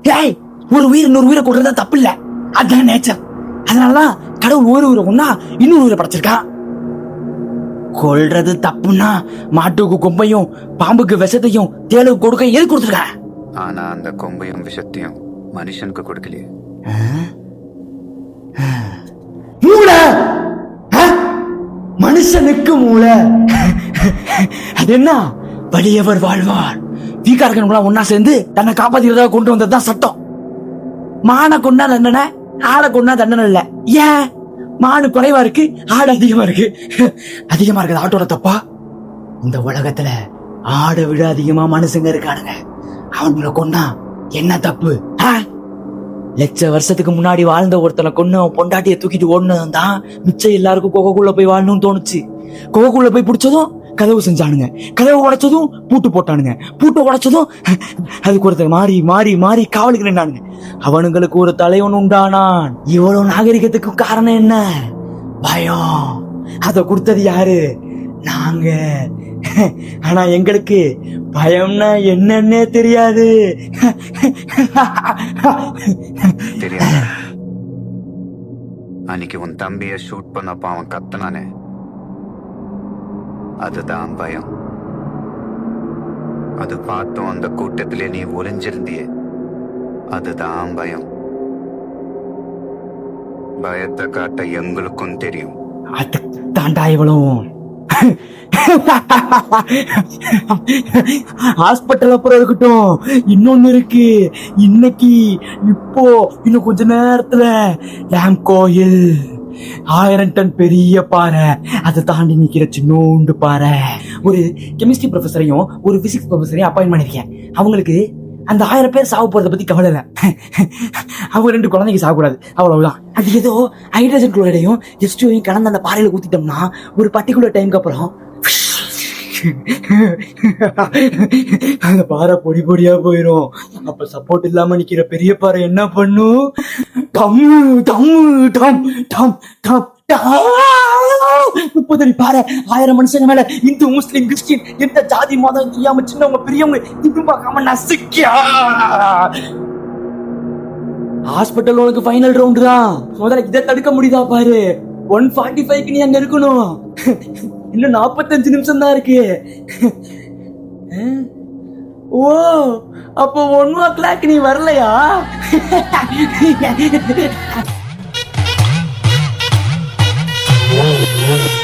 ஏய், ஒரு உயிர் இன்னொரு உயிரை கொள்றதா தப்பு இல்ல, அதுதான் நேச்சர். அதனாலதான் கடவுள் ஒரு உயிரை கொண்டா இன்னொரு உயிரை படைச்சிருக்கான். கொல்றது தப்புன்னா மாட்டுக்கு கொம்பையும் பாம்புக்கு விஷத்தையும் தேளுக்கு கொடுக்க எது கொடுத்துருக்க? ஆனா அந்த கொம்பையும் விஷத்தையும் மனுஷனுக்கு கொடுக்கலையே. மூளை, மனுஷனுக்கு மூளை. அது என்ன? வலியவர் வாழ்வார். வீக்காரர்கள் ஒன்னா சேர்ந்து தன்னை காப்பாத்திக்கிறதா கொண்டு வந்ததுதான் சட்டம். மான கொண்டா தண்டனை, ஆளை கொண்டா தண்டனை இல்ல. ஏன்? மானு குறைவா இருக்கு, ஆடு அதிகமா இருக்கு. அதிகமா இருக்குது ஆட்டோட தப்பா? இந்த உலகத்துல ஆடை விட அதிகமா மனுஷங்க இருக்கானுங்க. அவங்கள கொண்டா என்ன தப்பு? லட்ச வருஷத்துக்கு முன்னாடி வாழ்ந்த ஒருத்தனை கொண்டு அவன் பொண்டாட்டியை தூக்கிட்டு ஓடுனதும் தான் மிச்சம் எல்லாருக்கும் கொகைக்குள்ள போய் வாழணும்னு தோணுச்சு. கொகைக்குள்ள போய் பிடிச்சதும் கதவு செஞ்சானுங்க, கதவு உடைச்சதும் பூட்டு போட்டானுங்க, பூட்டு உடைச்சதும் அதுக்கு ஒருத்தர் மாறி மாறி மாறி காவலுக்கு நின்றானுங்க. அவனுங்களுக்கு ஒரு தலைவன் உண்டானான். இவ்வளவு நாகரிகத்துக்கு காரணம் என்ன? பயம். அத கொடுத்தது யாரு? நாங்க. ஆனா எங்களுக்கு பயம்னா என்னன்னே தெரியாது. தெரியாது. அன்னைக்கு உன் தம்பிய ஷூட் பண்ணப்ப அவன் கத்தனானே, அதுதான் பயம். அது பார்த்தும் அந்த கூட்டத்திலே நீ ஒளிஞ்சிருந்தியே, அதுதான் பயம். பயத்தை காட்ட எங்களுக்கும் தெரியும். அது தாண்டா இவ்வளவும். ஹாஸ்பிட்டல் அப்புறம் இருக்கட்டும், இன்னொன்னு இருக்கு. இன்னைக்கு இப்போ இன்னும் கொஞ்ச நேரத்துல டேம் கோயில் 1000 டன் பெரிய பாறை, அதை தாண்டி நிக்கிற சின்னோண்டு பாறை. ஒரு கெமிஸ்ட்ரி ப்ரொஃபஸரையும் ஒரு பிசிக்ஸ் ப்ரொஃபஸரையும் அப்பாயின்ட் பண்ணிருக்கேன். அவங்களுக்கு அந்த 1000 பேர் சாவு போறதை பத்தி கவலை இல்ல. அவங்க 2 குழந்தைங்க சாகக்கூடாது, அவ்வளவுதான். அது ஏதோ ஹைட்ரஜன் குளோரைடையும் H2O கலந்து அந்த பாறையில ஊத்திட்டோம்னா ஒரு பர்டிகுலர் டைமுக்கு அப்புறம் அந்த பாறை பொடி பொடியா போயிரும். அப்ப சப்போர்ட் இல்லாம நிக்கிற பெரிய பாறை என்ன பண்ணும்? டம்மு டம்மு டம் டம் டம். 30 அடி பாறை, 1000 மனுஷங்க மேல, இந்து முஸ்லிம் கிறிஸ்டின் எந்த ஜாதி மதம் தெரியாம சின்னவங்க பெரியவங்க இது பார்க்காம நசுக்கியா. ஹாஸ்பிட்டல் உனக்கு ஃபைனல் ரவுண்ட் தான். முதல்ல இதை தடுக்க முடியுதா பாரு. 1:45 நீ அங்க இருக்கணும். இன்னும் 45 நிமிஷம் தான் இருக்கு. ஓ, அப்போ 1 நீ வரலையா? Yeah.